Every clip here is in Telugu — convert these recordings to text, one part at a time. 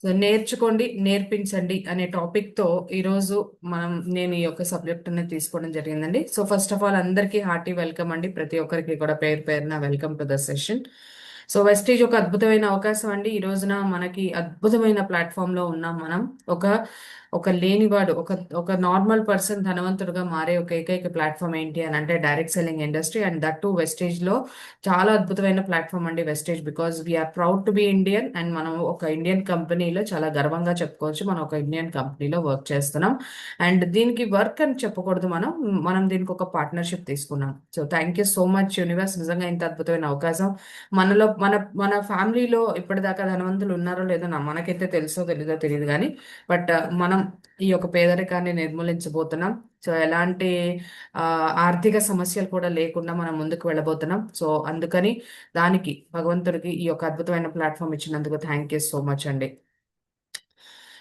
సో నేర్చుకోండి, నేర్పించండి అనే టాపిక్తో ఈరోజు నేను ఈ యొక్క సబ్జెక్ట్ అనేది తీసుకోవడం జరిగిందండి. సో ఫస్ట్ ఆఫ్ ఆల్ అందరికీ హార్టీ వెల్కమ్ అండి. ప్రతి ఒక్కరికి కూడా పేరు పేరున welcome to the session. So Vestige ఒక అద్భుతమైన అవకాశం అండి. ఈ రోజున మనకి అద్భుతమైన ప్లాట్ఫామ్ లో ఉన్నాం మనం. ఒక ఒక లేనివాడు, ఒక ఒక నార్మల్ పర్సన్ ధనవంతుడుగా మారే ఒక ఏకైక ప్లాట్ఫామ్ ఏంటి అని అంటే direct selling industry. And that too Vestige లో చాలా అద్భుతమైన ప్లాట్ఫామ్ అండి Vestige. Because we are proud to be Indian and మనం ఒక ఇండియన్ కంపెనీలో చాలా గర్వంగా చెప్పుకోవచ్చు మనం ఒక ఇండియన్ కంపెనీలో వర్క్ చేస్తున్నాం. అండ్ దీనికి వర్క్ అని చెప్పకూడదు, మనం దీనికి ఒక పార్ట్నర్షిప్ తీసుకున్నాం. So thank you so much universe, నిజంగా ఇంత అద్భుతమైన అవకాశం. మనలో మన మన ఫ్యామిలీలో ఇప్పటిదాకా ధనవంతులు ఉన్నారో లేదో మనకైతే తెలుసో తెలీదో తెలియదు కానీ బట్ మనం ఈ యొక్క పేదరికాన్ని నిర్మూలించబోతున్నాం. సో ఎలాంటి ఆ, ఆర్థిక సమస్యలు కూడా లేకుండా మనం ముందుకు వెళ్ళబోతున్నాం. సో అందుకని దానికి భగవంతుడికి ఈ యొక్క అద్భుతమైన ప్లాట్ఫామ్ ఇచ్చినందుకు థ్యాంక్ యూ సో మచ్ అండి.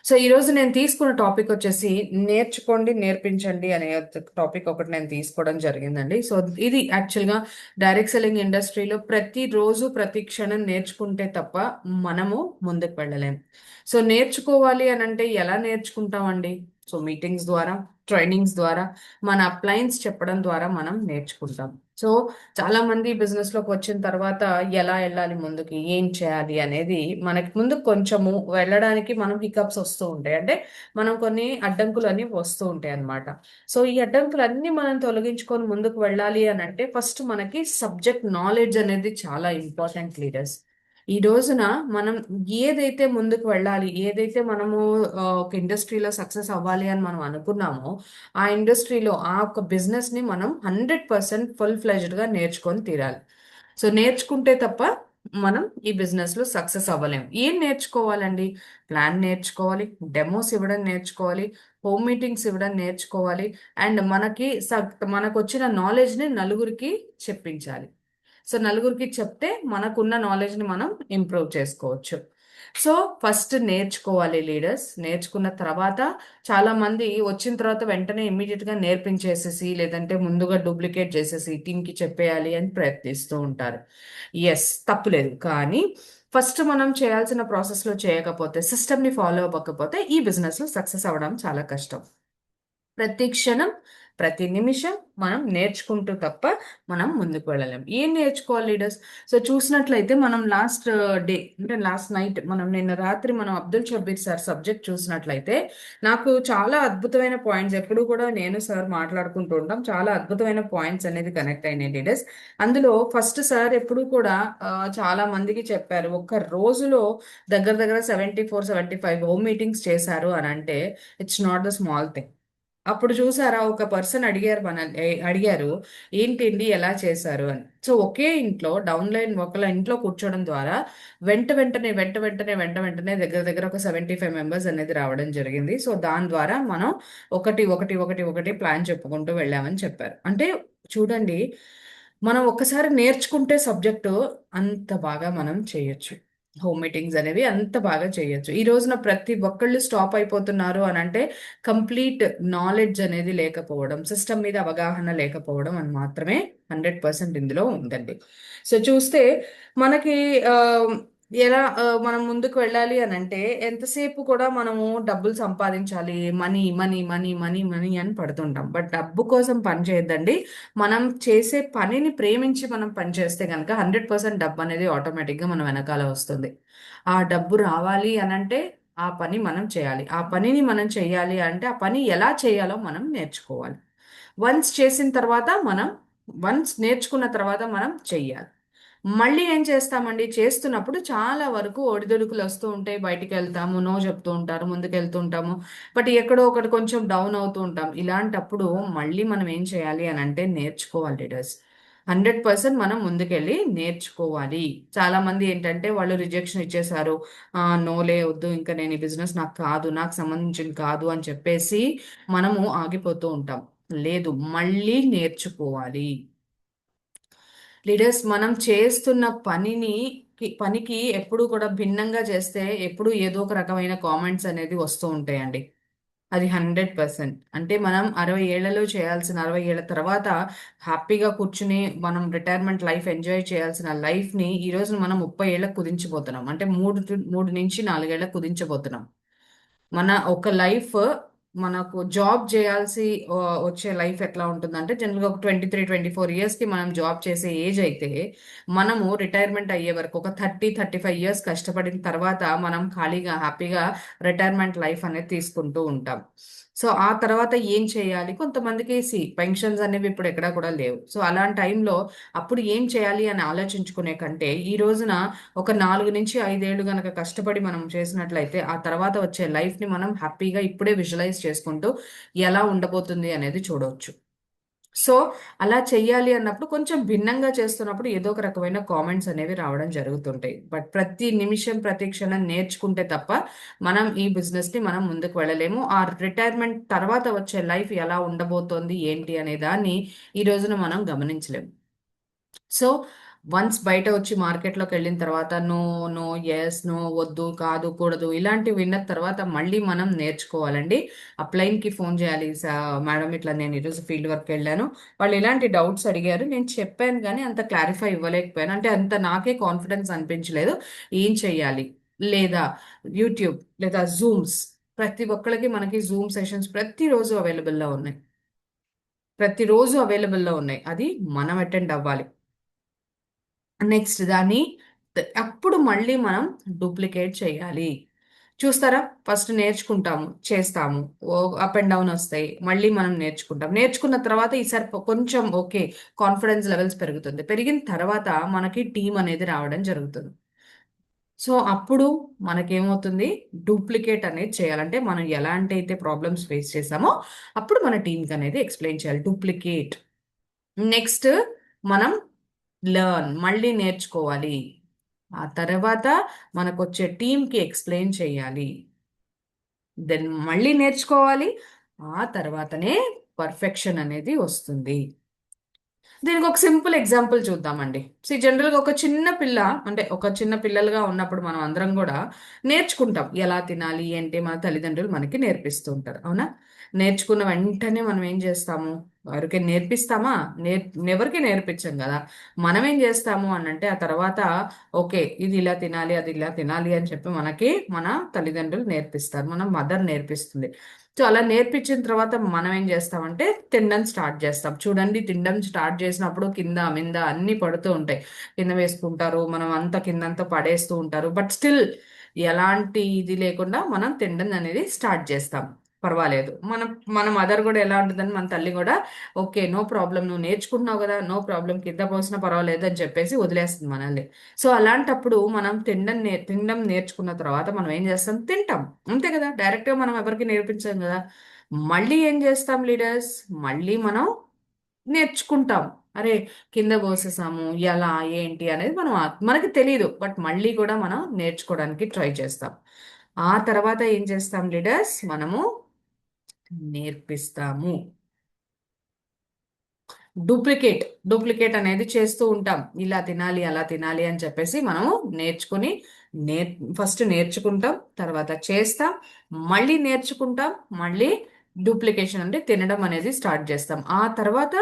సో ఈ రోజు నేను తీసుకున్న టాపిక్ వచ్చేసి నేర్చుకోండి, నేర్పించండి అనే టాపిక్ ఒకటి నేను తీసుకోవడం జరిగిందండి. సో ఇది యాక్చువల్గా డైరెక్ట్ సెల్లింగ్ ఇండస్ట్రీలో ప్రతి రోజు ప్రతి క్షణం నేర్చుకుంటే తప్ప మనము ముందుకు వెళ్ళలేం. సో నేర్చుకోవాలి అని అంటే ఎలా నేర్చుకుంటామండి? సో మీటింగ్స్ ద్వారా, ట్రైనింగ్స్ ద్వారా, మన అప్లయన్స్ చెప్పడం ద్వారా మనం నేర్చుకుంటాం. సో చాలా మంది బిజినెస్ లోకి వచ్చిన తర్వాత ఎలా వెళ్ళాలి ముందుకి, ఏం చేయాలి అనేది మనకి ముందు కొంచెము వెళ్ళడానికి మనం హికప్స్ వస్తూ ఉంటాయి. అంటే మనం కొన్ని అడ్డంకులు అన్ని వస్తూ ఉంటాయి అన్నమాట. సో ఈ అడ్డంకులు అన్ని మనం తొలగించుకొని ముందుకు వెళ్ళాలి అని అంటే ఫస్ట్ మనకి సబ్జెక్ట్ నాలెడ్జ్ అనేది చాలా ఇంపార్టెంట్ లీడర్స్. ఈ రోజున మనం ఏదైతే ముందుకు వెళ్ళాలి, ఏదైతే మనము ఒక ఇండస్ట్రీలో సక్సెస్ అవ్వాలి అని మనం అనుకున్నామో ఆ ఇండస్ట్రీలో ఆ ఒక బిజినెస్ ని మనం 100% ఫుల్ ఫ్లెజ్డ్ గా నేర్చుకొని తీరాలి. సో నేర్చుకుంటే తప్ప మనం ఈ బిజినెస్ లో సక్సెస్ అవ్వలేం. ఏం నేర్చుకోవాలండి? ప్లాన్ నేర్చుకోవాలి, డెమోస్ ఇవ్వడం నేర్చుకోవాలి, హోమ్ మీటింగ్స్ ఇవ్వడం నేర్చుకోవాలి, అండ్ మనకు వచ్చిన నాలెడ్జ్ ని నలుగురికి చెప్పించాలి. సో నలుగురికి చెప్తే మనకున్న నాలెడ్జ్ ని మనం ఇంప్రూవ్ చేసుకోవచ్చు. సో ఫస్ట్ నేర్చుకోవాలి లీడర్స్. నేర్చుకున్న తర్వాత చాలా మంది వచ్చిన తర్వాత వెంటనే ఇమ్మీడియట్ గా నేర్పించేసేసి లేదంటే ముందుగా డూప్లికేట్ చేసేసి టీంకి చెప్పేయాలి అని ప్రయత్నిస్తూ ఉంటారు. ఎస్, తప్పులేదు. కానీ ఫస్ట్ మనం చేయాల్సిన ప్రాసెస్ లో చేయకపోతే, సిస్టమ్ ని ఫాలో అవ్వకపోతే ఈ బిజినెస్ లో సక్సెస్ అవ్వడం చాలా కష్టం. ప్రతి క్షణం, ప్రతి నిమిషం మనం నేర్చుకుంటూ తప్ప మనం ముందుకు వెళ్ళలేం. ఏం నేర్చుకోవాలి లీడర్స్? సో చూసినట్లయితే మనం లాస్ట్ డే అంటే లాస్ట్ నైట్, నిన్న రాత్రి మనం అబ్దుల్ షబీర్ సార్ సబ్జెక్ట్ చూసినట్లయితే నాకు చాలా అద్భుతమైన పాయింట్స్, ఎప్పుడు కూడా నేను సార్ మాట్లాడుకుంటూ ఉంటాం, చాలా అద్భుతమైన పాయింట్స్ అనేది కనెక్ట్ అయినాయి లీడర్స్. అందులో ఫస్ట్ సార్ ఎప్పుడు కూడా చాలా మందికి చెప్పారు, ఒక్క రోజులో దగ్గర దగ్గర 74-75 హోమ్ మీటింగ్స్ చేశారు అని అంటే it's not the small thing. అప్పుడు చూసారా, ఒక పర్సన్ అడిగారు ఏంటండి ఎలా చేశారు అని. సో ఒకే ఇంట్లో డౌన్ లైన్ ఒకళ్ళ ఇంట్లో కూర్చోవడం ద్వారా వెంట వెంటనే దగ్గర దగ్గర ఒక 75 మెంబర్స్ అనేది రావడం జరిగింది. సో దాని ద్వారా మనం ఒకటి ఒకటి ఒకటి ఒకటి ప్లాన్ చెప్పుకుంటూ వెళ్ళామని చెప్పారు. అంటే చూడండి, మనం ఒక్కసారి నేర్చుకుంటే సబ్జెక్టు అంత బాగా మనం చేయొచ్చు. హోమ్ మీటింగ్స్ అనేవి అంత బాగా చేయొచ్చు. ఈ రోజున ప్రతి ఒక్కళ్ళు స్టాప్ అయిపోతున్నారు అని అంటే కంప్లీట్ నాలెడ్జ్ అనేది లేకపోవడం, సిస్టమ్ మీద అవగాహన లేకపోవడం అని మాత్రమే 100% ఇందులో ఉందండి. సో చూస్తే మనకి ఆ, ఎలా మనం ముందుకు వెళ్ళాలి అని అంటే ఎంతసేపు కూడా మనము డబ్బులు సంపాదించాలి, money money money money money అని పడుతుంటాం. బట్ డబ్బు కోసం పని చేయొద్దండి. మనం చేసే పనిని ప్రేమించి మనం పని చేస్తే కనుక 100% డబ్బు అనేది ఆటోమేటిక్గా మన వెనకాల వస్తుంది. ఆ డబ్బు రావాలి అనంటే ఆ పని మనం చేయాలి. ఆ పనిని మనం చేయాలి అంటే ఆ పని ఎలా చేయాలో మనం నేర్చుకోవాలి. వన్స్ చేసిన తర్వాత మనం వన్స్ నేర్చుకున్న తర్వాత మనం చెయ్యాలి. మళ్ళీ ఏం చేస్తామండి? చేస్తున్నప్పుడు చాలా వరకు ఒడిదుడుకులు వస్తూ ఉంటాయి. బయటికి వెళ్తాము, నో చెప్తూ ఉంటారు, ముందుకు వెళ్తూ ఉంటాము. బట్ ఎక్కడో ఒకటి కొంచెం డౌన్ అవుతూ ఉంటాం. ఇలాంటప్పుడు మళ్ళీ మనం ఏం చేయాలి అని అంటే నేర్చుకోవాలి లీడర్స్. 100% మనం ముందుకెళ్ళి నేర్చుకోవాలి. చాలా మంది ఏంటంటే వాళ్ళు రిజెక్షన్ ఇచ్చేశారు, నోలే వద్దు, ఇంకా నేను ఈ బిజినెస్ నాకు కాదు, నాకు సంబంధించింది కాదు అని చెప్పేసి మనము ఆగిపోతూ ఉంటాం. లేదు, మళ్ళీ నేర్చుకోవాలి. లీడర్స్, మనం చేస్తున్న పనికి ఎప్పుడు కూడా భిన్నంగా చేస్తే ఎప్పుడు ఏదో ఒక రకమైన కామెంట్స్ అనేది వస్తూ ఉంటాయండి. అది 100%. అంటే మనం 60 ఏళ్లలో చేయాల్సిన 60 ఏళ్ల తర్వాత హ్యాపీగా కూర్చుని మనం రిటైర్మెంట్ లైఫ్ ఎంజాయ్ చేయాల్సిన లైఫ్ ని ఈ రోజు మనం 30 ఏళ్ళకు కుదించిపోతున్నాం. అంటే 3 నుంచి 4 ఏళ్ళకు కుదించబోతున్నాం. మన ఒక లైఫ్, మనకు జాబ్ చేయాల్సి వచ్చే లైఫ్ ఎట్లా ఉంటుందంటే జనరల్గా ఒక 23-24 ఇయర్స్కి మనం జాబ్ చేసే ఏజ్ అయితే మనము రిటైర్మెంట్ అయ్యే వరకు ఒక 30-35 ఇయర్స్ కష్టపడిన తర్వాత మనం ఖాళీగా హ్యాపీగా రిటైర్మెంట్ లైఫ్ అనేది తీసుకుంటూ ఉంటాం. సో ఆ తర్వాత ఏం చేయాలి, కొంతమందికి పెన్షన్స్ అనేవి ఇప్పుడు ఎక్కడా కూడా లేవు. సో అలాంటి టైంలో అప్పుడు ఏం చేయాలి అని ఆలోచించుకునే కంటే ఈ రోజున ఒక 4 నుంచి 5 ఏళ్ళు గనక కష్టపడి మనం చేసినట్లయితే ఆ తర్వాత వచ్చే లైఫ్ ని మనం హ్యాపీగా ఇప్పుడే విజువలైజ్ చేసుకుంటూ ఎలా ఉండబోతుంది అనేది చూడవచ్చు. సో అలా చెయ్యాలి అన్నప్పుడు కొంచెం భిన్నంగా చేస్తున్నప్పుడు ఏదో ఒక రకమైన కామెంట్స్ అనేవి రావడం జరుగుతుంటాయి. బట్ ప్రతి నిమిషం ప్రతి క్షణం నేర్చుకుంటే తప్ప మనం ఈ బిజినెస్ ని మనం ముందుకు వెళ్ళలేము. ఆ రిటైర్మెంట్ తర్వాత వచ్చే లైఫ్ ఎలా ఉండబోతోంది ఏంటి అనే దాన్ని ఈ రోజున మనం గమనించలేము. సో వన్స్ బయట వచ్చి మార్కెట్లోకి వెళ్ళిన తర్వాత నో, నో, ఎస్, నో, వద్దు, కాదు, కూడదు ఇలాంటివి విన్న తర్వాత మళ్ళీ మనం నేర్చుకోవాలండి. అప్లైన్కి ఫోన్ చేయాలి, మేడం ఇట్లా నేను ఈరోజు ఫీల్డ్ వర్క్ వెళ్ళాను, వాళ్ళు ఇలాంటి డౌట్స్ అడిగారు, నేను చెప్పాను కానీ అంత క్లారిఫై ఇవ్వలేకపోయాను, అంటే అంత నాకే కాన్ఫిడెన్స్ అనిపించలేదు, ఏం చెయ్యాలి? లేదా యూట్యూబ్ లేదా జూమ్స్, ప్రతి ఒక్కరికి మనకి జూమ్ సెషన్స్ ప్రతిరోజు అవైలబుల్లో ఉన్నాయి. అది మనం అటెండ్ అవ్వాలి. నెక్స్ట్ దాన్ని అప్పుడు మళ్ళీ మనం డూప్లికేట్ చేయాలి. చూస్తారా, ఫస్ట్ నేర్చుకుంటాము, చేస్తాము, అప్ అండ్ డౌన్ వస్తాయి, మళ్ళీ మనం నేర్చుకుంటాం, నేర్చుకున్న తర్వాత ఈసారి కొంచెం ఓకే, కాన్ఫిడెన్స్ లెవెల్స్ పెరుగుతుంది, పెరిగిన తర్వాత మనకి టీం అనేది రావడం జరుగుతుంది. సో అప్పుడు మనకేమవుతుంది, డూప్లికేట్ అనేది చేయాలంటే మనం ఎలాంటి అయితే ప్రాబ్లమ్స్ ఫేస్ చేసామో అప్పుడు మన టీంకి అనేది ఎక్స్ప్లెయిన్ చేయాలి, డూప్లికేట్. నెక్స్ట్ మనం మళ్ళీ నేర్చుకోవాలి. ఆ తర్వాత మనకొచ్చే టీంకి ఎక్స్ప్లెయిన్ చేయాలి. దెన్ మళ్ళీ నేర్చుకోవాలి. ఆ తర్వాతనే పర్ఫెక్షన్ అనేది వస్తుంది. దీనికి ఒక సింపుల్ ఎగ్జాంపుల్ చూద్దామండి. జనరల్గా ఒక చిన్న పిల్ల, అంటే ఒక చిన్న పిల్లలుగా ఉన్నప్పుడు మనం అందరం కూడా నేర్చుకుంటాం ఎలా తినాలి ఏంటి, మన తల్లిదండ్రులు మనకి నేర్పిస్తూ ఉంటారు, అవునా? నేర్చుకున్న వెంటనే మనం ఏం చేస్తాము, ఎవరికి నేర్పిస్తామా? ఎవరికి నేర్పించాం కదా. మనం ఏం చేస్తాము అని అంటే ఆ తర్వాత ఓకే ఇది ఇలా తినాలి అది ఇలా తినాలి అని చెప్పి మనకి మన తల్లిదండ్రులు నేర్పిస్తారు, మన మదర్ నేర్పిస్తుంది. సో అలా నేర్పించిన తర్వాత మనం ఏం చేస్తామంటే తినడం స్టార్ట్ చేస్తాం. చూడండి, తినడం స్టార్ట్ చేసినప్పుడు కింద మింద అన్ని పడుతూ ఉంటాయి, కింద వేసుకుంటారు, మనం అంతా కిందంతా పడేస్తూ ఉంటారు, బట్ స్టిల్ ఎలాంటి ఇది లేకుండా మనం తినడం అనేది స్టార్ట్ చేస్తాం. పర్వాలేదు, మన మదర్ కూడా ఎలా ఉంటుందని, మన తల్లి కూడా ఓకే నో ప్రాబ్లం, నువ్వు నేర్చుకుంటున్నావు కదా, నో ప్రాబ్లం, కింద పోసినా పర్వాలేదు అని చెప్పేసి వదిలేస్తుంది మనల్ని. సో అలాంటప్పుడు మనం తినడం నేర్చుకున్న తర్వాత మనం ఏం చేస్తాం, తింటాం. అంతే కదా, డైరెక్ట్ గా మనం ఎవరికి నేర్పించాం కదా. మళ్ళీ ఏం చేస్తాం లీడర్స్, మళ్ళీ మనం నేర్చుకుంటాం. అరే కింద పోసేసాము, ఎలా ఏంటి అనేది మనకి తెలియదు, బట్ మళ్ళీ కూడా మనం నేర్చుకోవడానికి ట్రై చేస్తాం. ఆ తర్వాత ఏం చేస్తాం లీడర్స్, మనము నేర్పిస్తాము. డూప్లికేట్ డూప్లికేట్ అనేది చేస్తూ ఉంటాం, ఇలా తినాలి అలా తినాలి అని చెప్పేసి మనము నేర్చుకుని నేర్ ఫస్ట్ నేర్చుకుంటాం, తర్వాత చేస్తాం, మళ్ళీ నేర్చుకుంటాం, మళ్ళీ డూప్లికేషన్ అంటే తినడం అనేది స్టార్ట్ చేస్తాం. ఆ తర్వాత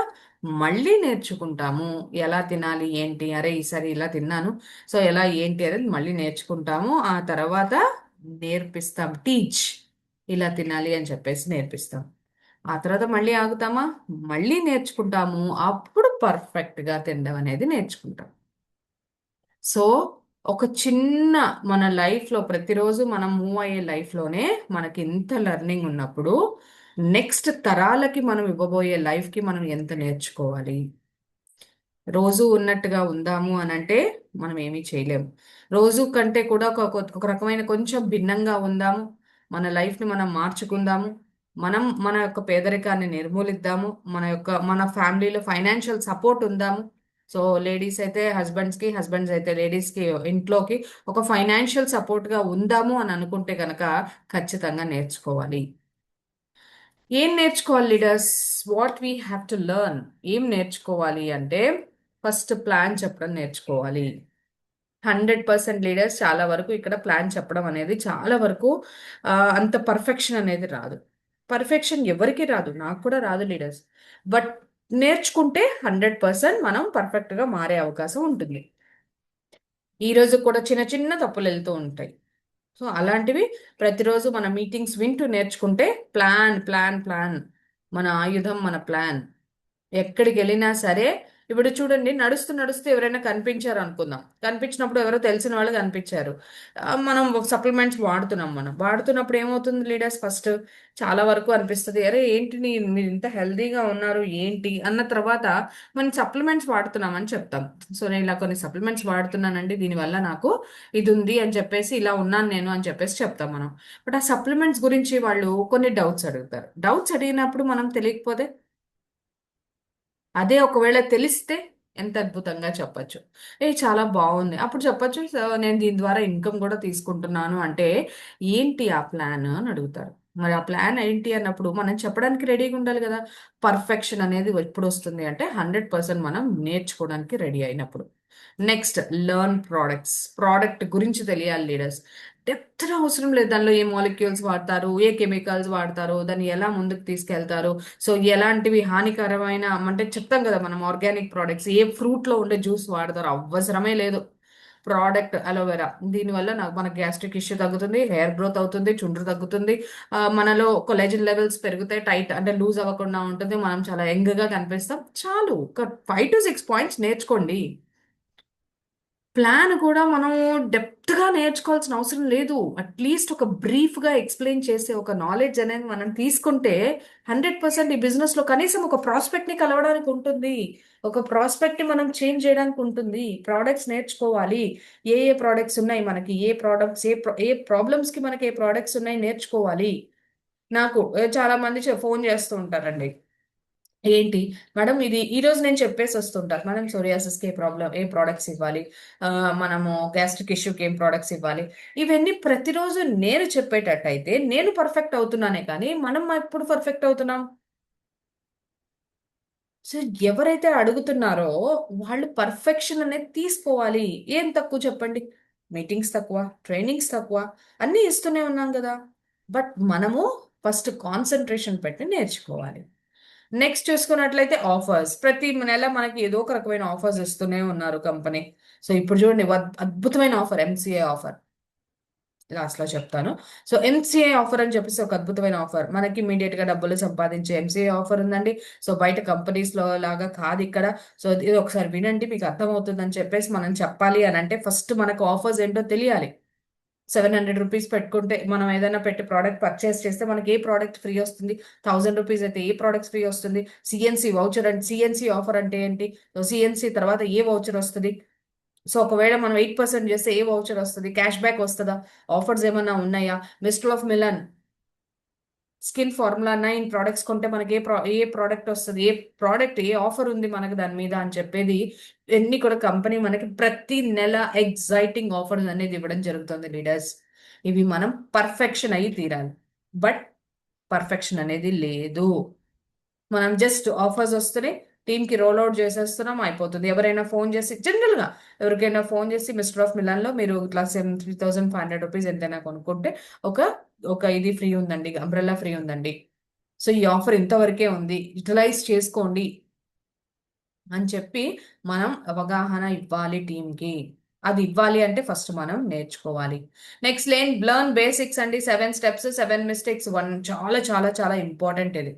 మళ్ళీ నేర్చుకుంటాము ఎలా తినాలి ఏంటి, అరే ఈసారి ఇలా తిన్నాను, సో ఎలా ఏంటి అనేది మళ్ళీ నేర్చుకుంటాము. ఆ తర్వాత నేర్పిస్తాం, టీచ్, ఇలా తినాలి అని చెప్పేసి నేర్పిస్తాం. ఆ తర్వాత మళ్ళీ ఆగుతామా, మళ్ళీ నేర్చుకుంటాము, అప్పుడు పర్ఫెక్ట్గా తినడం అనేది నేర్చుకుంటాం. సో ఒక చిన్న మన లైఫ్లో ప్రతిరోజు మనం మూవ్ అయ్యే లైఫ్లోనే మనకి ఇంత లెర్నింగ్ ఉన్నప్పుడు నెక్స్ట్ తరాలకి మనం ఇవ్వబోయే లైఫ్కి మనం ఎంత నేర్చుకోవాలి. రోజు ఉన్నట్టుగా ఉందాము అని అంటే మనం ఏమీ చేయలేము. రోజు కంటే కూడా ఒక రకమైన కొంచెం భిన్నంగా ఉందాము, మన లైఫ్ని మనం మార్చుకుందాము, మన యొక్క పేదరికాన్ని నిర్మూలిద్దాము, మన ఫ్యామిలీలో ఫైనాన్షియల్ సపోర్ట్ ఉందాము. సో లేడీస్ అయితే హస్బెండ్స్కి, హస్బెండ్స్ అయితే లేడీస్కి, ఇంట్లోకి ఒక ఫైనాన్షియల్ సపోర్ట్గా ఉందాము అని అనుకుంటే కనుక ఖచ్చితంగా నేర్చుకోవాలి. ఏం నేర్చుకోవాలి leaders, what we have to learn. ఏం నేర్చుకోవాలి అంటే ఫస్ట్ ప్లాన్ చెప్పడం నేర్చుకోవాలి. 100% లీడర్స్ చాలా వరకు ఇక్కడ ప్లాన్ చెప్పడం అనేది చాలా వరకు అంత పర్ఫెక్షన్ అనేది రాదు. పర్ఫెక్షన్ ఎవరికి రాదు, నాకు కూడా రాదు లీడర్స్. బట్ నేర్చుకుంటే 100% మనం పర్ఫెక్ట్గా మారే అవకాశం ఉంటుంది. ఈ రోజు కూడా చిన్న చిన్న తప్పులు వెళ్తూ ఉంటాయి. సో అలాంటివి ప్రతిరోజు మన మీటింగ్స్ వింటూ నేర్చుకుంటే ప్లాన్ ప్లాన్ ప్లాన్, మన ఆయుధం మన ప్లాన్. ఎక్కడికి వెళ్ళినా సరే, ఇప్పుడు చూడండి, నడుస్తూ నడుస్తూ ఎవరైనా కనిపించారు అనుకుందాం, కనిపించినప్పుడు ఎవరో తెలిసిన వాళ్ళు కనిపించారు. మనం సప్లిమెంట్స్ వాడుతున్నాం, మనం వాడుతున్నప్పుడు ఏమవుతుంది లీడర్స్, ఫస్ట్ చాలా వరకు అనిపిస్తుంది, అరే ఏంటి మీరు ఇంత హెల్దీగా ఉన్నారు ఏంటి అన్న తర్వాత మనం సప్లిమెంట్స్ వాడుతున్నామని చెప్తాం. సో నేను ఇలా కొన్ని సప్లిమెంట్స్ వాడుతున్నానండి, దీనివల్ల నాకు ఇది ఉంది అని చెప్పేసి, ఇలా ఉన్నాను నేను అని చెప్పేసి చెప్తాం మనం. బట్ ఆ సప్లిమెంట్స్ గురించి వాళ్ళు కొన్ని డౌట్స్ అడుగుతారు. డౌట్స్ అడిగినప్పుడు మనం తెలియకపోతే, అదే ఒకవేళ తెలిస్తే ఎంత అద్భుతంగా చెప్పొచ్చు. చాలా బాగుంది అప్పుడు చెప్పొచ్చు, సో నేను దీని ద్వారా ఇన్కమ్ కూడా తీసుకుంటున్నాను అంటే, ఏంటి ఆ ప్లాన్ అని అడుగుతారు. మరి ఆ ప్లాన్ ఏంటి అన్నప్పుడు మనం చెప్పడానికి రెడీగా ఉండాలి కదా. పర్ఫెక్షన్ అనేది ఎప్పుడు వస్తుంది అంటే 100% మనం నేర్చుకోవడానికి రెడీ అయినప్పుడు. Next, learn products. ప్రోడక్ట్ గురించి తెలియాలి లీడర్స్. డెప్త్ అవసరం లేదు, దానిలో ఏ మాలిక్యూల్స్ వాడతారు, ఏ కెమికల్స్ వాడతారు, దాన్ని ఎలా ముందుకు తీసుకెళ్తారు, సో ఎలాంటివి హానికరమైన, అంటే చెప్తాం కదా మనం, ఆర్గానిక్ ప్రోడక్ట్స్, ఏ ఫ్రూట్ లో ఉండే జ్యూస్ వాడతారు, అవసరమే లేదు. ప్రోడక్ట్ అలోవెరా, దీనివల్ల నాకు మన గ్యాస్ట్రిక్ ఇష్యూ తగ్గుతుంది, హెయిర్ గ్రోత్ అవుతుంది, చుండ్రు తగ్గుతుంది, మనలో కొలెజన్ లెవెల్స్ పెరుగుతాయి, టైట్ అంటే లూజ్ అవ్వకుండా ఉంటుంది, మనం చాలా యంగ్ గా కనిపిస్తాం. చాలు, ఒక 5 to 6 పాయింట్స్ నేర్చుకోండి. ప్లాన్ కూడా మనం డెప్త్ గా నేర్చుకోవాల్సిన అవసరం లేదు. అట్లీస్ట్ ఒక బ్రీఫ్ గా ఎక్స్ప్లెయిన్ చేసే ఒక నాలెడ్జ్ అనేది మనం తీసుకుంటే 100% ఈ బిజినెస్ లో కనీసం ఒక ప్రాస్పెక్ట్ ని కలవడానికి ఉంటుంది. ఒక ప్రాస్పెక్ట్ ని మనం చేంజ్ చేయడానికి ఉంటుంది. ప్రోడక్ట్స్ నేర్చుకోవాలి. ఏ ఏ ప్రోడక్ట్స్ ఉన్నాయి మనకి, ఏ ప్రోడక్ట్స్ ఏ ప్రాబ్లమ్స్ కి మనకి ఏ ప్రోడక్ట్స్ ఉన్నాయి నేర్చుకోవాలి. నాకు చాలా మంది ఫోన్ చేస్తూ ఉంటారండి. ఏంటి మేడం ఇది, ఈ రోజు నేను చెప్పేసి వస్తుంటాను, మేడం సోరియాసిస్ కి ఏ ప్రాబ్లం, ఏ ప్రోడక్ట్స్ ఇవ్వాలి, మనము గ్యాస్ట్రిక్ ఇష్యూకి ఏం ప్రోడక్ట్స్ ఇవ్వాలి, ఇవన్నీ ప్రతిరోజు నేను చెప్పేటట్టయితే నేను పర్ఫెక్ట్ అవుతున్నానే, కానీ మనం ఎప్పుడు పర్ఫెక్ట్ అవుతున్నాం? సో ఎవరైతే అడుగుతున్నారో వాళ్ళు పర్ఫెక్షన్ అనేది తీసుకోవాలి. ఏం తక్కువ చెప్పండి, మీటింగ్స్ తక్కువ, ట్రైనింగ్స్ తక్కువ, అన్నీ ఇస్తూనే ఉన్నాం కదా. బట్ మనము ఫస్ట్ కాన్సన్ట్రేషన్ పెట్టి నేర్చుకోవాలి. నెక్స్ట్ చూసుకున్నట్లయితే ఆఫర్స్, ప్రతి నెల మనకి ఏదో ఒక రకమైన ఆఫర్స్ ఇస్తూనే ఉన్నారు కంపెనీ. సో ఇప్పుడు చూడండి, అద్భుతమైన ఆఫర్, ఎంసీఏ ఆఫర్, లాస్ట్ లో చెప్తాను. సో ఎంసీఏ ఆఫర్ అని చెప్పేసి ఒక అద్భుతమైన ఆఫర్, మనకి ఇమీడియట్ గా డబ్బులు సంపాదించే ఎంసీఏ ఆఫర్ ఉందండి. సో బయట కంపెనీస్ లో లాగా కాదు ఇక్కడ. సో ఇది ఒకసారి వినండి, మీకు అర్థమవుతుంది అని చెప్పేసి మనం చెప్పాలి అని అంటే, ఫస్ట్ మనకు ఆఫర్స్ ఏంటో తెలియాలి. 700 రూపీస్ పెట్టుకుంటే, మనం ఏదైనా పెట్టి ప్రోడక్ట్ పర్చేస్ చేస్తే మనకి ఏ ప్రోడక్ట్ ఫ్రీ వస్తుంది, 1000 రూపీస్ అయితే ఏ ప్రోడక్ట్స్ ఫ్రీ వస్తుంది, సిఎన్సి వౌచర్ అంటే, సిఎన్సి ఆఫర్ అంటే ఏంటి, సిఎన్సి తర్వాత ఏ వౌచర్ వస్తుంది, సో ఒకవేళ మనం 8% చేస్తే ఏ వౌచర్ వస్తుంది, క్యాష్ బ్యాక్ వస్తుందా, ఆఫర్స్ ఏమైనా ఉన్నాయా, mister of melon skin formula 9 products కొంటే మనకి ఏ ప్రోడక్ట్ వస్తుంది, ఏ ప్రోడక్ట్ ఏ ఆఫర్ ఉంది మనకి దాని మీద అని చెప్పేది, ఇవన్నీ కూడా కంపెనీ మనకి ప్రతి నెల ఎగ్జైటింగ్ ఆఫర్స్ అనేది ఇవ్వడం జరుగుతుంది లీడర్స్. ఇవి మనం పర్ఫెక్షన్ అయ్యి తీరాలి. బట్ పర్ఫెక్షన్ అనేది లేదు. మనం జస్ట్ ఆఫర్స్ వస్తున్నాయి, టీమ్ కి రోల్ అవుట్ చేసేస్తున్నాం, అయిపోతుంది. ఎవరైనా ఫోన్ చేసి, జనరల్ గా ఎవరికైనా ఫోన్ చేసి, మిస్టర్ ఆఫ్ మిలాన్ లో మీరు ఇట్లా 3500 రూపీస్ ఎంతైనా కొనుక్కుంటే ఒక ఒక ఇది ఫ్రీ ఉందండి, అంబ్రెల్లా ఫ్రీ ఉందండి, సో ఈ ఆఫర్ ఇంతవరకే ఉంది, యూటిలైజ్ చేసుకోండి అని చెప్పి మనం అవగాహన ఇవ్వాలి టీంకి. అది ఇవ్వాలి అంటే ఫస్ట్ మనం నేర్చుకోవాలి. నెక్స్ట్ లెర్న్ బేసిక్స్ అండి. 7 స్టెప్స్ 7 మిస్టేక్స్, వన్ చాలా చాలా చాలా ఇంపార్టెంట్ ఇది.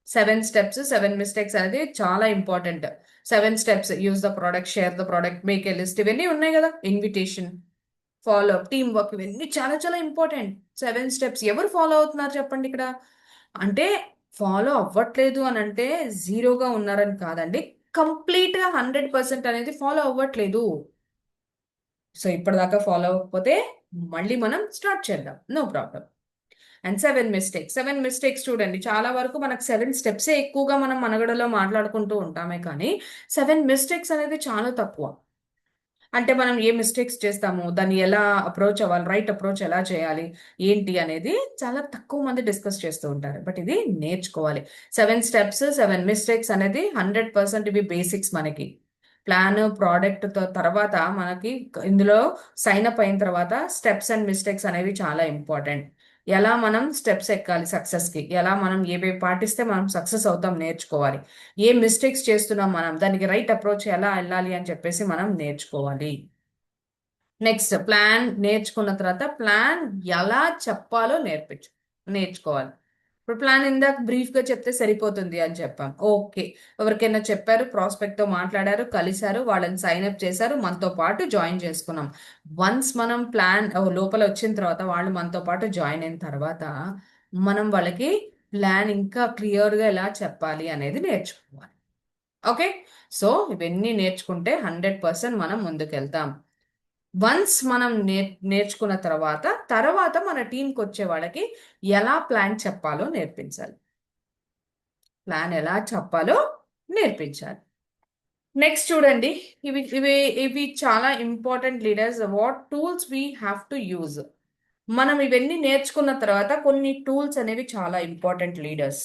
7 స్టెప్స్ 7 మిస్టేక్స్ అనేది చాలా important. 7 steps, use the product, share the product, make a list, ఇవన్నీ ఉన్నాయి కదా, invitation, follow up, team work, ఇవన్నీ చాలా చాలా ఇంపార్టెంట్. 7 స్టెప్స్ ఎవరు ఫాలో అవుతున్నారు చెప్పండి ఇక్కడ. అంటే ఫాలో అవ్వట్లేదు అని అంటే జీరోగా ఉన్నారని కాదండి, కంప్లీట్ గా 100% అనేది ఫాలో అవ్వట్లేదు. సో ఇప్పటిదాకా ఫాలో అవ్వకపోతే మళ్ళీ మనం స్టార్ట్ చేద్దాం, నో ప్రాబ్లం. అండ్ 7 మిస్టేక్స్ చూడండి, చాలా వరకు మనకు 7 స్టెప్సే ఎక్కువగా మనం మనగడలో మాట్లాడుకుంటూ ఉంటామే, కానీ 7 మిస్టేక్స్ అనేది చాలా తక్కువ. అంటే మనం ఏ మిస్టేక్స్ చేస్తాము, దాన్ని ఎలా అప్రోచ్ అవ్వాలి, రైట్ అప్రోచ్ ఎలా చేయాలి ఏంటి అనేది చాలా తక్కువ మంది డిస్కస్ చేస్తూ ఉంటారు. బట్ ఇది నేర్చుకోవాలి. 7 స్టెప్స్ 7 మిస్టేక్స్ అనేది 100% ఇవి బేసిక్స్ మనకి. ప్లాన్ ప్రోడక్ట్ తర్వాత మనకి ఇందులో సైన్ అప్ అయిన తర్వాత స్టెప్స్ అండ్ మిస్టేక్స్ అనేవి చాలా ఇంపార్టెంట్. ఎలా మనం స్టెప్స్ ఎక్కాలి సక్సెస్కి, ఎలా మనం ఏవేవి పాటిస్తే మనం సక్సెస్ అవుతాం నేర్చుకోవాలి, ఏ మిస్టేక్స్ చేస్తున్నాం మనం దానికి రైట్ అప్రోచ్ ఎలా వెళ్ళాలి అని చెప్పేసి మనం నేర్చుకోవాలి. నెక్స్ట్ ప్లాన్ నేర్చుకున్న తర్వాత ప్లాన్ ఎలా చెప్పాలో నేర్చుకోవాలి. ఇప్పుడు ప్లాన్ ఇందాక బ్రీఫ్ గా చెప్తే సరిపోతుంది అని చెప్పాం, ఓకే. ఎవరికైనా చెప్పారు, ప్రాస్పెక్ట్ తో మాట్లాడారు, కలిశారు, వాళ్ళని సైన్ అప్ చేశారు, మనతో పాటు జాయిన్ చేసుకున్నాం. వన్స్ మనం ప్లాన్ లోపల వచ్చిన తర్వాత వాళ్ళు మనతో పాటు జాయిన్ అయిన తర్వాత మనం వాళ్ళకి ప్లాన్ ఇంకా క్లియర్ గా ఎలా చెప్పాలి అనేది నేర్చుకోవాలి. ఓకే. సో ఇవన్నీ నేర్చుకుంటే 100% మనం ముందుకెళ్తాం. వన్స్ మనం నేర్చుకున్న తర్వాత మన టీంకి వచ్చే వాళ్ళకి ఎలా ప్లాన్ చెప్పాలో నేర్పించాలి. ప్లాన్ ఎలా చెప్పాలో నేర్పించాలి. నెక్స్ట్ చూడండి, ఇవి ఇవి ఇవి చాలా important leaders. What tools we have to use. మనం ఇవన్నీ నేర్చుకున్న తర్వాత కొన్ని టూల్స్ అనేవి చాలా ఇంపార్టెంట్ లీడర్స్.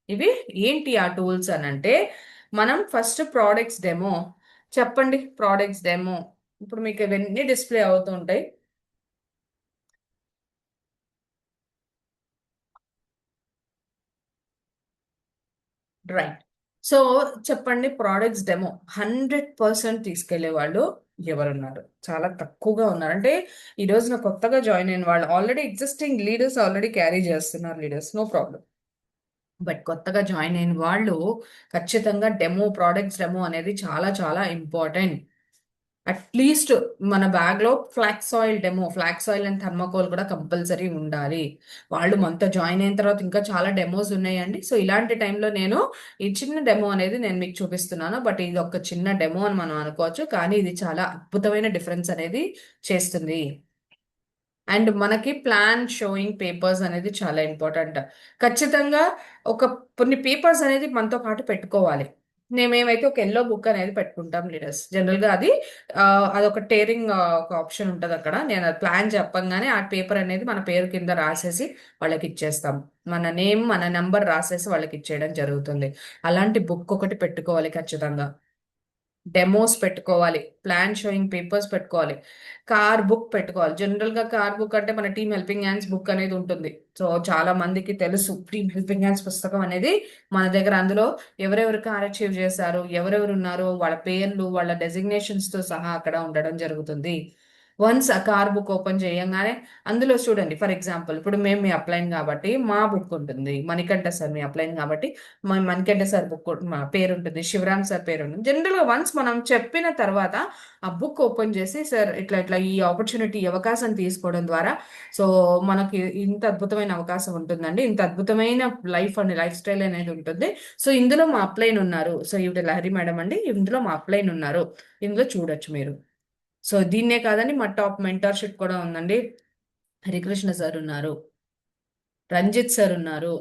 ఇవి ఏంటి ఆ టూల్స్ అని అంటే, మనం ఫస్ట్ ప్రోడక్ట్స్ డెమో చెప్పండి. ప్రోడక్ట్స్ డెమో ఇప్పుడు మీకు ఇవన్నీ డిస్ప్లే అవుతూ ఉంటాయి. రైట్. సో చెప్పండి, ప్రోడక్ట్స్ డెమో 100% తీసుకెళ్లే వాళ్ళు ఎవరున్నారు? చాలా తక్కువగా ఉన్నారు. అంటే ఈ రోజున కొత్తగా జాయిన్ అయిన వాళ్ళు, already existing leaders already carry చేస్తున్నారు లీడర్స్, నో ప్రాబ్లం. బట్ కొత్తగా జాయిన్ అయిన వాళ్ళు ఖచ్చితంగా డెమో, ప్రోడక్ట్స్ డెమో అనేది చాలా చాలా ఇంపార్టెంట్. అట్లీస్ట్ మన బ్యాగ్ లో flax oil demo, flax oil and thermocol కూడా కంపల్సరీ ఉండాలి. వాళ్ళు మనతో జాయిన్ అయిన తర్వాత ఇంకా చాలా డెమోస్ ఉన్నాయండి. సో ఇలాంటి టైంలో నేను ఈ చిన్న డెమో అనేది నేను మీకు చూపిస్తున్నాను. బట్ ఇది ఒక చిన్న డెమో అని మనం అనుకోవచ్చు, కానీ ఇది చాలా అద్భుతమైన డిఫరెన్స్ అనేది చేస్తుంది. అండ్ మనకి ప్లాన్ షోయింగ్ పేపర్స్ అనేది చాలా ఇంపార్టెంట్. ఖచ్చితంగా ఒక కొన్ని పేపర్స్ అనేది మనతో పాటు పెట్టుకోవాలి. మేమైతే ఒక ఎల్లో బుక్ అనేది పెట్టుకుంటాం లీడర్స్. జనరల్ గా అదొక టేరింగ్ ఒక ఆప్షన్ ఉంటుంది అక్కడ. నేను ప్లాన్ చెప్పంగానే ఆ పేపర్ అనేది మన పేరు కింద రాసేసి వాళ్ళకి ఇచ్చేస్తాం. మన నేమ్, మన నెంబర్ రాసేసి వాళ్ళకి ఇచ్చేయడం జరుగుతుంది. అలాంటి బుక్ ఒకటి పెట్టుకోవాలి ఖచ్చితంగా. డెమోస్ పెట్టుకోవాలి, ప్లాన్ షోయింగ్ పేపర్స్ పెట్టుకోవాలి, కార్ బుక్ పెట్టుకోవాలి. జనరల్ గా కార్ బుక్ అంటే మన టీమ్ హెల్పింగ్ హ్యాండ్స్ బుక్ అనేది ఉంటుంది. సో చాలా మందికి తెలుసు టీమ్ హెల్పింగ్ హ్యాండ్స్ పుస్తకం అనేది మన దగ్గర. అందులో ఎవరెవరు కార్ అచీవ్ చేశారు, ఎవరెవరు ఉన్నారో వాళ్ళ పేర్లు, వాళ్ళ డెసిగ్నేషన్స్ తో సహా అక్కడ ఉండడం జరుగుతుంది. వన్స్ ఆ కార్ బుక్ ఓపెన్ చేయంగానే అందులో చూడండి, ఫర్ ఎగ్జాంపుల్ ఇప్పుడు మేము మీ అప్లైన్ కాబట్టి మా బుక్ ఉంటుంది, మణికంఠ సార్ మీ అప్లైన్ కాబట్టి మా మణికంఠ సార్ బుక్ మా పేరు ఉంటుంది, శివరామ్ సార్ పేరు ఉంటుంది. జనరల్ గా వన్స్ మనం చెప్పిన తర్వాత ఆ బుక్ ఓపెన్ చేసి, సార్ ఇట్లా ఇట్లా ఈ ఆపర్చునిటీ, అవకాశం తీసుకోవడం ద్వారా సో మనకి ఇంత అద్భుతమైన అవకాశం ఉంటుందండి, ఇంత అద్భుతమైన లైఫ్ స్టైల్ అనేది ఉంటుంది. సో ఇందులో మా అప్లైన్ ఉన్నారు, సో ఇవిడ లహరి మేడం అండి, ఇందులో మా అప్లైన్ ఉన్నారు, ఇందులో చూడొచ్చు మీరు. సో దీన్నే కాదండి, మా టాప్ మెంటర్షిప్ కూడా ఉందండి. హరికృష్ణ సార్ ఉన్నారు, రంజిత్ సార్ ఉన్నారు.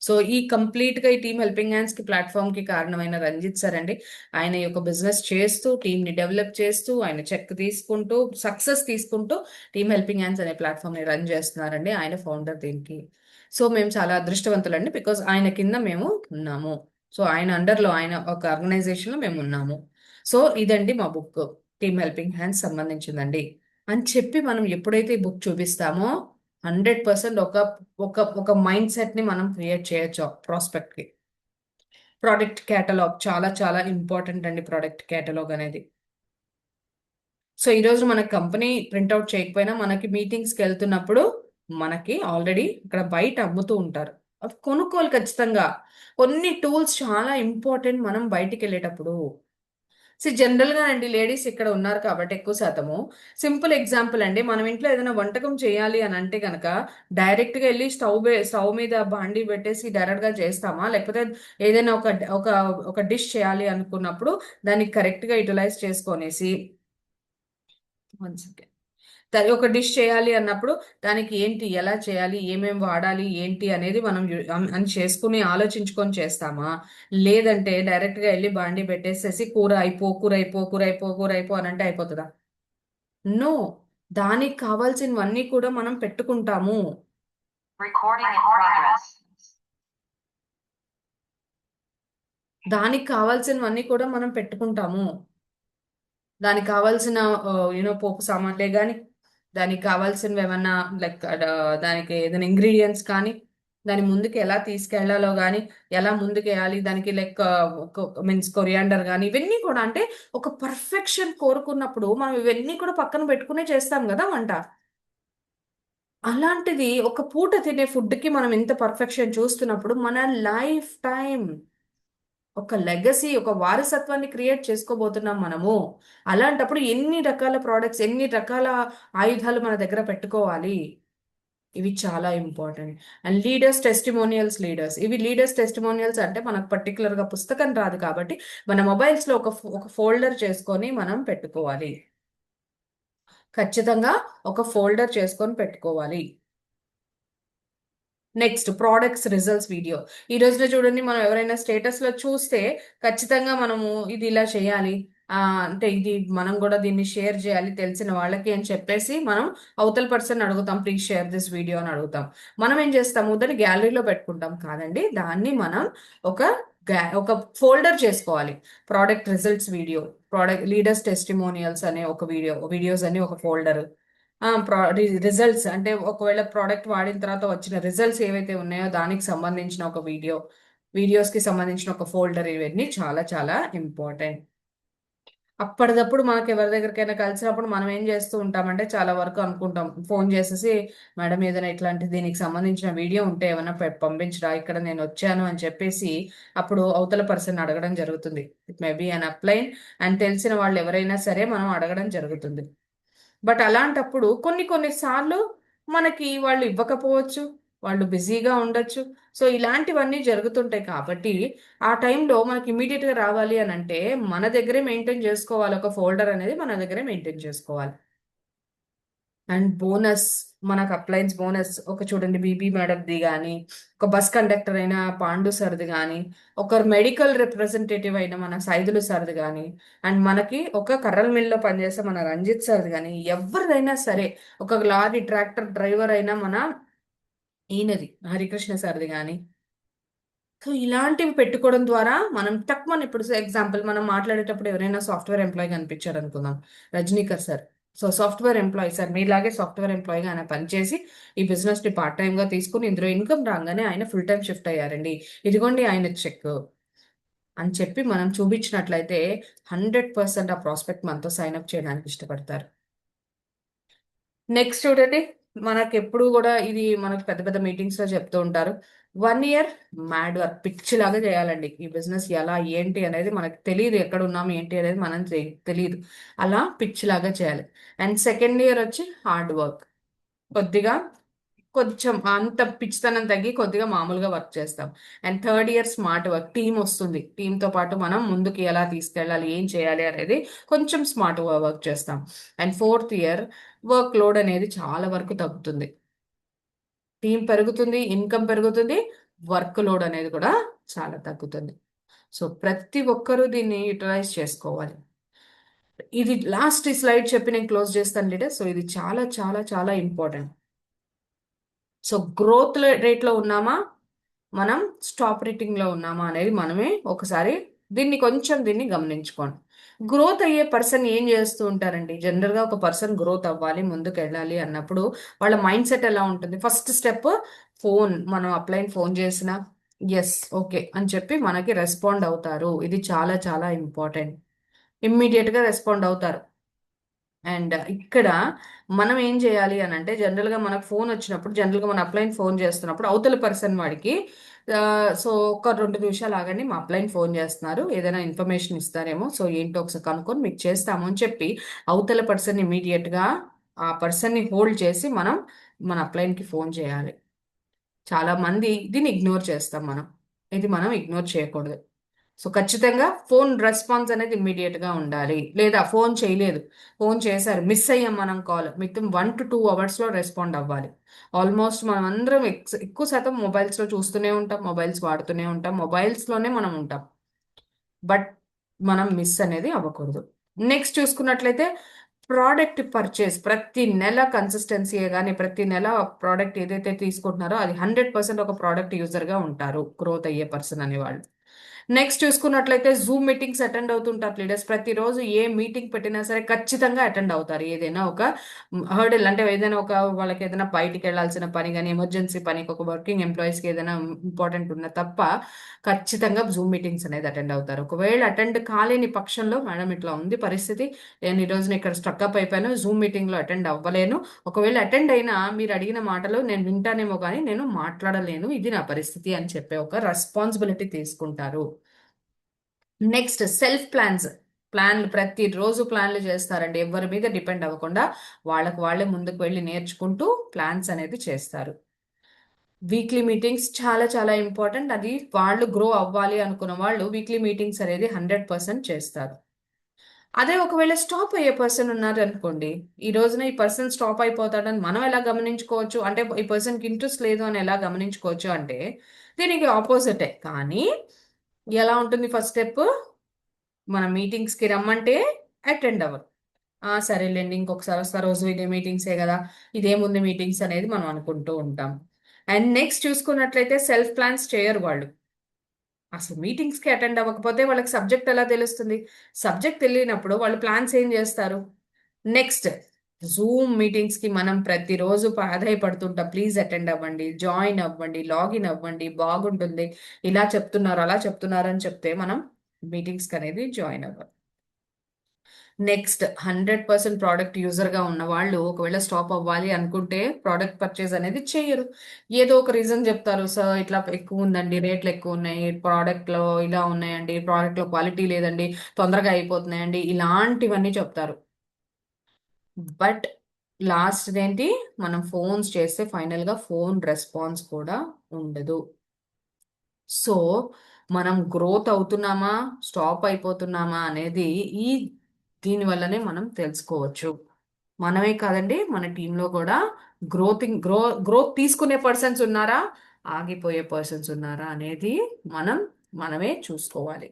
సో ఈ కంప్లీట్ గా ఈ టీమ్ హెల్పింగ్ హ్యాండ్స్ కి ప్లాట్ఫామ్ కి కారణమైన రంజిత్ సార్ అండి. ఆయన ఈ యొక్క బిజినెస్ చేస్తూ, టీమ్ ని డెవలప్ చేస్తూ, ఆయన చెక్ తీసుకుంటూ, సక్సెస్ తీసుకుంటూ టీమ్ హెల్పింగ్ హ్యాండ్స్ అనే ప్లాట్ఫామ్ ని రన్ చేస్తున్నారండి. ఆయన ఫౌండర్ దీనికి. సో మేము చాలా అదృష్టవంతులండి, బికాస్ ఆయన కింద మేము ఉన్నాము. సో ఆయన అండర్ లో, ఆయన ఒక ఆర్గనైజేషన్ లో మేము ఉన్నాము. సో ఇదండి మా బుక్, టీమ్ హెల్పింగ్ హ్యాండ్స్ సంబంధించిందండి అని చెప్పి మనం ఎప్పుడైతే ఈ బుక్ చూపిస్తామో 100% ఒక ఒక ఒక మైండ్ సెట్ ని మనం క్రియేట్ చేయొచ్చు ప్రాస్పెక్ట్ కి. ప్రోడక్ట్ కేటలాగ్ చాలా చాలా ఇంపార్టెంట్ అండి, ప్రోడక్ట్ కేటలాగ్ అనేది. సో ఈ రోజు మన కంపెనీ ప్రింట్అవుట్ చేయకపోయినా మనకి మీటింగ్స్కి వెళ్తున్నప్పుడు మనకి ఆల్రెడీ ఇక్కడ బయట అమ్ముతూ ఉంటారు, అవి కొనుక్కోవాలి ఖచ్చితంగా. కొన్ని టూల్స్ చాలా ఇంపార్టెంట్ మనం బయటికి వెళ్ళేటప్పుడు. జనరల్ గా అండి, లేడీస్ ఇక్కడ ఉన్నారు కాబట్టి ఎక్కువ శాతము. సింపుల్ ఎగ్జాంపుల్ అండి, మనం ఇంట్లో ఏదైనా వంటకం చేయాలి అని అంటే కనుక డైరెక్ట్ గా వెళ్ళి స్టవ్ మీద బాండి పెట్టేసి డైరెక్ట్ గా చేస్తామా, లేకపోతే ఏదైనా ఒక ఒక డిష్ చేయాలి అనుకున్నప్పుడు దాన్ని కరెక్ట్ గా యూటిలైజ్ చేసుకొనేసి, వన్ సెకండ్, ఒక డిష్ చేయాలి అన్నప్పుడు దానికి ఏంటి, ఎలా చేయాలి, ఏమేం వాడాలి, ఏంటి అనేది మనం అని చేసుకుని ఆలోచించుకొని చేస్తామా, లేదంటే డైరెక్ట్ గా వెళ్ళి బాండి పెట్టేసేసి కూర అయిపో, కూర అయిపో, కూర అయిపో, కూర అయిపో అని అంటే అయిపోతుందా? నో. దానికి కావాల్సినవన్నీ కూడా మనం పెట్టుకుంటాము. దానికి కావాల్సినవన్నీ కూడా మనం పెట్టుకుంటాము. దానికి కావాల్సిన పోపు సామాన్లే గాని, దానికి కావాల్సినవి ఏమన్నా లైక్ దానికి ఏదైనా ఇంగ్రీడియంట్స్ కానీ, దాని ముందుకు ఎలా తీసుకెళ్లాలో కానీ, ఎలా ముందుకు వేయాలి దానికి లైక్ మీన్స్ కొరియాండర్ కానీ, ఇవన్నీ కూడా అంటే ఒక పర్ఫెక్షన్ కోరుకున్నప్పుడు మనం ఇవన్నీ కూడా పక్కన పెట్టుకునే చేస్తాం కదా వంట. అలాంటిది ఒక పూట తినే ఫుడ్కి మనం ఇంత పర్ఫెక్షన్ చూస్తున్నప్పుడు మన లైఫ్ టైం ఒక లెగసీ, ఒక వారసత్వాన్ని క్రియేట్ చేసుకోబోతున్నాం మనము. అలాంటప్పుడు ఎన్ని రకాల ప్రోడక్ట్స్, ఎన్ని రకాల ఆయుధాలు మన దగ్గర పెట్టుకోవాలి. ఇవి చాలా ఇంపార్టెంట్. అండ్ లీడర్స్ టెస్టిమోనియల్స్, ఇవి లీడర్స్ టెస్టిమోనియల్స్ అంటే మనకు పర్టికులర్ గా పుస్తకం రాదు కాబట్టి మన మొబైల్స్ లో ఒక ఫోల్డర్ చేసుకొని మనం పెట్టుకోవాలి. ఖచ్చితంగా ఒక ఫోల్డర్ చేసుకొని పెట్టుకోవాలి. Next products results video. ఈ రోజున చూడండి, మనం ఎవరైనా స్టేటస్ లో చూస్తే ఖచ్చితంగా మనము ఇది ఇలా చేయాలి, అంటే ఇది మనం కూడా దీన్ని షేర్ చేయాలి తెలిసిన వాళ్ళకి అని చెప్పేసి మనం అవతల పర్సన్ అడుగుతాం, ప్లీజ్ షేర్ దిస్ వీడియో అని అడుగుతాం. మనం ఏం చేస్తాము, దాన్ని గ్యాలరీలో పెట్టుకుంటాం కాదండి, దాన్ని మనం ఒక ఒక ఫోల్డర్ చేసుకోవాలి. Product results video, product leaders testimonials అనే ఒక వీడియోస్ అని ఒక ఫోల్డర్. రిజల్ట్స్ అంటే ఒకవేళ ప్రోడక్ట్ వాడిన తర్వాత వచ్చిన రిజల్ట్స్ ఏవైతే ఉన్నాయో దానికి సంబంధించిన ఒక వీడియోస్ కి సంబంధించిన ఒక ఫోల్డర్, ఇవన్నీ చాలా చాలా ఇంపార్టెంట్. అప్పటిదప్పుడు మనకి ఎవరి దగ్గరికైనా కలిసినప్పుడు మనం ఏం చేస్తూ ఉంటామంటే చాలా వరకు అనుకుంటాం, ఫోన్ చేసేసి మేడం ఏదైనా ఇట్లాంటి దీనికి సంబంధించిన వీడియో ఉంటే ఏమైనా పంపించరా, ఇక్కడ నేను వచ్చాను అని చెప్పేసి అప్పుడు అవతల పర్సన్ అడగడం జరుగుతుంది. It may be an upline, and తెలిసిన వాళ్ళు ఎవరైనా సరే మనం అడగడం జరుగుతుంది. బట్ అలాంటప్పుడు కొన్ని కొన్ని సార్లు మనకి వాళ్ళు ఇవ్వకపోవచ్చు, వాళ్ళు బిజీగా ఉండొచ్చు. సో ఇలాంటివన్నీ జరుగుతుంటాయి కాబట్టి ఆ టైంలో మనకి ఇమీడియట్ గా రావాలి అని అంటే మన దగ్గరే మెయింటైన్ చేసుకోవాలి, ఒక ఫోల్డర్ అనేది మన దగ్గరే మెయింటైన్ చేసుకోవాలి. అండ్ బోనస్, మనకు అప్లయన్స్ బోనస్ ఒక చూడండి, బీబీ మేడంది కానీ, ఒక బస్ కండక్టర్ అయిన పాండు సార్ది కానీ, ఒక మెడికల్ రిప్రజెంటేటివ్ అయిన మన సైదులు సార్ది కానీ, అండ్ మనకి ఒక కర్రల్ మిల్లో పనిచేసే మన రంజిత్ సార్ది కానీ, ఎవరిదైనా సరే, ఒక లారీ ట్రాక్టర్ డ్రైవర్ అయినా మన ఈయనది హరికృష్ణ సార్ది కానీ. సో ఇలాంటివి పెట్టుకోవడం ద్వారా మనం తక్కువ, ఇప్పుడు ఎగ్జాంపుల్ మనం మాట్లాడేటప్పుడు ఎవరైనా సాఫ్ట్వేర్ ఎంప్లాయీ కనిపించారు అనుకుందాం, Rajanikar sir. So software employee sir, మీలాగే సాఫ్ట్వేర్ ఎంప్లాయీగా ఆయన పనిచేసి ఈ బిజినెస్ ని పార్ట్ టైం గా తీసుకుని ఇందులో ఇన్కమ్ రాగానే ఆయన ఫుల్ టైం షిఫ్ట్ అయ్యారండి, ఇదిగోండి ఆయన చెక్ అని చెప్పి మనం చూపించినట్లయితే 100% ఆ ప్రాస్పెక్ట్ మనతో సైన్ అప్ చేయడానికి ఇష్టపడతారు. నెక్స్ట్ చూడండి, మనకి ఎప్పుడు కూడా ఇది మనకు పెద్ద పెద్ద మీటింగ్స్ లో చెప్తూ ఉంటారు, 1 year మ్యాడ్ వర్క్, పిచ్చి లాగా చేయాలండి ఈ బిజినెస్. ఎలా ఏంటి అనేది మనకు తెలియదు, ఎక్కడ ఉన్నాము ఏంటి అనేది మనం తెలియదు, అలా పిచ్చి లాగా చేయాలి. అండ్ సెకండ్ ఇయర్ వచ్చి హార్డ్ వర్క్, కొద్దిగా కొంచెం అంత పిచ్చితనం తగ్గి కొద్దిగా మామూలుగా వర్క్ చేస్తాం. And third year smart work, team వస్తుంది, టీంతో పాటు మనం ముందుకు ఎలా తీసుకెళ్ళాలి, ఏం చేయాలి అనేది కొంచెం స్మార్ట్ వర్క్ చేస్తాం. And fourth year work load అనేది చాలా వరకు తగ్గుతుంది, టీం పెరుగుతుంది, ఇన్కమ్ పెరుగుతుంది, వర్క్ లోడ్ అనేది కూడా చాలా తగ్గుతుంది. సో ప్రతి ఒక్కరూ దీన్ని యూటిలైజ్ చేసుకోవాలి. ఇది లాస్ట్ స్లైడ్ చెప్పి నేను క్లోజ్ చేస్తాను లీడర్. సో ఇది చాలా చాలా చాలా ఇంపార్టెంట్. సో గ్రోత్ రేట్లో ఉన్నామా, మనం స్టాప్ రేటింగ్ లో ఉన్నామా అనేది మనమే ఒకసారి దీన్ని గమనించుకోండి. గ్రోత్ అయ్యే పర్సన్ ఏం చేస్తూ ఉంటారండి, జనరల్ గా ఒక పర్సన్ గ్రోత్ అవ్వాలి, ముందుకు వెళ్ళాలి అన్నప్పుడు వాళ్ళ మైండ్ సెట్ ఎలా ఉంటుంది, ఫస్ట్ స్టెప్ ఫోన్, మనం అప్లైన్ ఫోన్ చేసినా ఎస్ ఓకే అని చెప్పి మనకి రెస్పాండ్ అవుతారు. ఇది చాలా చాలా ఇంపార్టెంట్, ఇమ్మీడియట్ గా రెస్పాండ్ అవుతారు. అండ్ ఇక్కడ మనం ఏం చేయాలి అని అంటే, జనరల్ గా మనకు ఫోన్ వచ్చినప్పుడు, జనరల్ గా మన అప్లైన్ ఫోన్ చేస్తున్నప్పుడు అవతల పర్సన్ వాడికి సో ఒక 2 నిమిషాలు ఆగండి, మా అప్లైన్ ఫోన్ చేస్తున్నారు, ఏదైనా ఇన్ఫర్మేషన్ ఇస్తారేమో, సో ఏంటో ఒకసారి కనుక్కొని మీకు చేస్తాము అని చెప్పి అవతల పర్సన్ ఇమీడియట్ గా ఆ పర్సన్ ని హోల్డ్ చేసి మనం మన అప్లైన్ కి ఫోన్ చేయాలి. చాలా మంది దీన్ని ఇగ్నోర్ చేస్తాం మనం, ఇది మనం ఇగ్నోర్ చేయకూడదు. సో ఖచ్చితంగా ఫోన్ రెస్పాన్స్ అనేది ఇమ్మీడియట్ గా ఉండాలి. లేదా ఫోన్ చేయలేదు, ఫోన్ చేశారు, మిస్ అయ్యాం మనం కాల్, మిత్తం 1 to 2 hours లో రెస్పాండ్ అవ్వాలి. ఆల్మోస్ట్ మనం అందరం ఎక్కువ శాతం మొబైల్స్ లో చూస్తూనే ఉంటాం, మొబైల్స్ వాడుతూనే ఉంటాం, మొబైల్స్ లోనే మనం ఉంటాం. బట్ మనం మిస్ అనేది అవ్వకూడదు. నెక్స్ట్ చూసుకున్నట్లయితే ప్రోడక్ట్ పర్చేస్, ప్రతి నెల కన్సిస్టెన్సీ కానీ ప్రతి నెల ప్రోడక్ట్ ఏదైతే తీసుకుంటున్నారో అది 100% ఒక ప్రోడక్ట్ యూజర్ గా ఉంటారు గ్రోత్ అయ్యే పర్సన్ అనేవాళ్ళు. నెక్స్ట్ చూసుకున్నట్లయితే జూమ్ మీటింగ్స్ అటెండ్ అవుతుంటారు లీడర్స్. ప్రతిరోజు ఏ మీటింగ్ పెట్టినా సరే ఖచ్చితంగా అటెండ్ అవుతారు. ఏదైనా ఒక హర్డిల్ అంటే ఏదైనా ఒక వాళ్ళకి ఏదైనా బయటికి వెళ్ళాల్సిన పని కానీ ఎమర్జెన్సీ పనికి ఒక వర్కింగ్ ఎంప్లాయీస్కి ఏదైనా ఇంపార్టెంట్ ఉన్న తప్ప ఖచ్చితంగా జూమ్ మీటింగ్స్ అనేది అటెండ్ అవుతారు. ఒకవేళ అటెండ్ కాలేని పక్షంలో మేడం ఇట్లా ఉంది పరిస్థితి, నేను ఈ రోజున ఇక్కడ స్ట్రక్అప్ అయిపోయాను, జూమ్ మీటింగ్లో అటెండ్ అవ్వలేను, ఒకవేళ అటెండ్ అయినా మీరు అడిగిన మాటలు నేను వింటానేమో కానీ నేను మాట్లాడలేను, ఇది నా పరిస్థితి అని చెప్పే ఒక రెస్పాన్సిబిలిటీ తీసుకుంటారు. Next self plans. ప్లాన్లు ప్రతిరోజు ప్లాన్లు చేస్తారండి, ఎవరి మీద డిపెండ్ అవ్వకుండా వాళ్ళకు వాళ్ళే ముందుకు వెళ్ళి నేర్చుకుంటూ ప్లాన్స్ అనేది చేస్తారు. వీక్లీ మీటింగ్స్ చాలా చాలా ఇంపార్టెంట్. అది వాళ్ళు గ్రో అవ్వాలి అనుకున్న వాళ్ళు వీక్లీ మీటింగ్స్ అనేది 100% చేస్తారు. అదే ఒకవేళ స్టాప్ అయ్యే పర్సన్ ఉన్నారు అనుకోండి, ఈ రోజున ఈ పర్సన్ స్టాప్ అయిపోతాడని మనం ఎలా గమనించుకోవచ్చు అంటే ఈ పర్సన్కి ఇంట్రెస్ట్ లేదు అని ఎలా గమనించుకోవచ్చు అంటే దీనికి ఆపోజిటే. కానీ ఎలా ఉంటుంది ఫస్ట్ స్టెప్, మన మీటింగ్స్కి రమ్మంటే అటెండ్ అవ్వరు. సరేలేండి ఇంకొకసారి వస్తా, రోజు ఇదే మీటింగ్సే కదా, ఇదేముంది మీటింగ్స్ అనేది మనం అనుకుంటూ ఉంటాం. అండ్ నెక్స్ట్ చూసుకున్నట్లయితే సెల్ఫ్ ప్లాన్స్ చేయరు వాళ్ళు. అసలు మీటింగ్స్కి అటెండ్ అవ్వకపోతే వాళ్ళకి సబ్జెక్ట్ ఎలా తెలుస్తుంది? సబ్జెక్ట్ తెలియనప్పుడు వాళ్ళు ప్లాన్స్ ఏం చేస్తారు? నెక్స్ట్ జూమ్ మీటింగ్స్కి మనం ప్రతిరోజు ప్రాధాయపడుతుంటాం, ప్లీజ్ అటెండ్ అవ్వండి, జాయిన్ అవ్వండి, లాగిన్ అవ్వండి, బాగుంటుంది, ఇలా చెప్తున్నారు అలా చెప్తున్నారు అని చెప్తే మనం మీటింగ్స్కి అనేది జాయిన్ అవ్వాలి. నెక్స్ట్ 100% ప్రోడక్ట్ యూజర్గా ఉన్న వాళ్ళు ఒకవేళ స్టాప్ అవ్వాలి అనుకుంటే ప్రోడక్ట్ పర్చేజ్ అనేది చేయరు. ఏదో ఒక రీజన్ చెప్తారు, సార్ ఇట్లా ఎక్కువ ఉందండి, రేట్లు ఎక్కువ ఉన్నాయి, ప్రోడక్ట్లో ఇలా ఉన్నాయండి, ప్రోడక్ట్లో క్వాలిటీ లేదండి, తొందరగా అయిపోతున్నాయండి, ఇలాంటివన్నీ చెప్తారు. బట్ లాస్ట్ ఏంటి, మనం ఫోన్స్ చేస్తే ఫైనల్గా ఫోన్ రెస్పాన్స్ కూడా ఉండదు. సో మనం గ్రోత్ అవుతున్నామా స్టాప్ అయిపోతున్నామా అనేది ఈ దీని వల్లనే మనం తెలుసుకోవచ్చు. మనమే కాదండి, మన టీంలో కూడా గ్రోత్ తీసుకునే పర్సన్స్ ఉన్నారా, ఆగిపోయే పర్సన్స్ ఉన్నారా అనేది మనమే చూసుకోవాలి.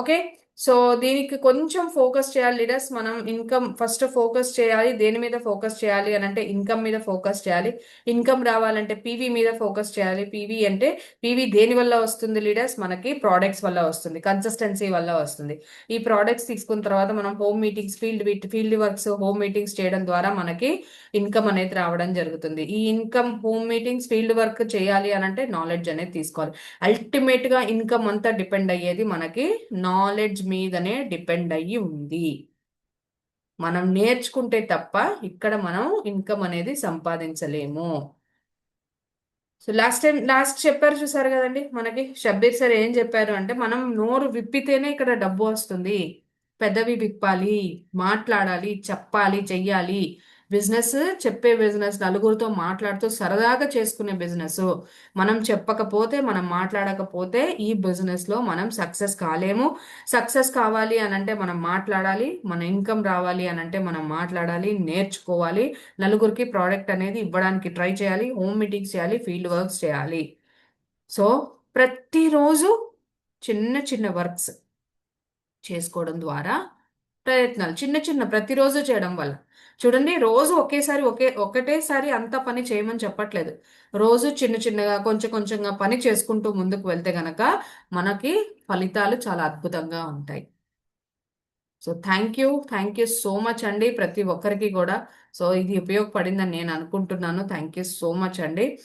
ఓకే. సో దీనికి కొంచెం ఫోకస్ చేయాలి లీడర్స్. మనం ఇన్కమ్ ఫస్ట్ ఫోకస్ చేయాలి. దేని మీద ఫోకస్ చేయాలి అని అంటే ఇన్కమ్ మీద ఫోకస్ చేయాలి. ఇన్కమ్ రావాలంటే పీవీ మీద ఫోకస్ చేయాలి. పీవీ అంటే పీవీ దేని వల్ల వస్తుంది లీడర్స్? మనకి ప్రోడక్ట్స్ వల్ల వస్తుంది, కన్సిస్టెన్సీ వల్ల వస్తుంది. ఈ ప్రోడక్ట్స్ తీసుకున్న తర్వాత మనం home meetings, field works, home meetings చేయడం ద్వారా మనకి ఇన్కమ్ అనేది రావడం జరుగుతుంది. ఈ income, home meetings, field work చేయాలి అని అంటే నాలెడ్జ్ అనేది తీసుకోవాలి. అల్టిమేట్ గా ఇన్కమ్ అంతా డిపెండ్ అయ్యేది మనకి నాలెడ్జ్ మీదనే డిపెండ్ అయ్యి ఉంది. మనం నేర్చుకుంటే తప్ప ఇక్కడ మనం ఇన్కమ్ అనేది సంపాదించలేము. సో లాస్ట్ చెప్పారు చూసారు కదండి, మనకి షబ్బీర్ సార్ ఏం చెప్పారు అంటే మనం నోరు విప్పితేనే ఇక్కడ డబ్బు వస్తుంది, పెదవి విప్పాలి, మాట్లాడాలి, చెప్పాలి, చెయ్యాలి. బిజినెస్, చెప్పే బిజినెస్, నలుగురితో మాట్లాడుతూ సరదాగా చేసుకునే బిజినెస్. మనం చెప్పకపోతే, మనం మాట్లాడకపోతే ఈ బిజినెస్ లో మనం సక్సెస్ కాలేము. సక్సెస్ కావాలి అని అంటే మనం మాట్లాడాలి, మన ఇన్కమ్ రావాలి అని అంటే మనం మాట్లాడాలి, నేర్చుకోవాలి, నలుగురికి ప్రోడక్ట్ అనేది ఇవ్వడానికి ట్రై చేయాలి, హోమ్ మీటింగ్స్ చేయాలి, ఫీల్డ్ వర్క్స్ చేయాలి. సో ప్రతిరోజు చిన్న చిన్న వర్క్స్ చేసుకోవడం ద్వారా, ప్రయత్నాలు చిన్న చిన్న ప్రతిరోజు చేయడం వల్ల, చూడండి రోజు ఒకటేసారి అంత పని చేయమని చెప్పట్లేదు. రోజు చిన్న చిన్నగా కొంచెం కొంచెంగా పని చేసుకుంటూ ముందుకు వెళ్తే గనక మనకి ఫలితాలు చాలా అద్భుతంగా ఉంటాయి. So thank you so much అండి ప్రతి ఒక్కరికి కూడా. సో ఇది ఉపయోగపడిందని నేను అనుకుంటున్నాను. థ్యాంక్ యూ సో మచ్ అండి.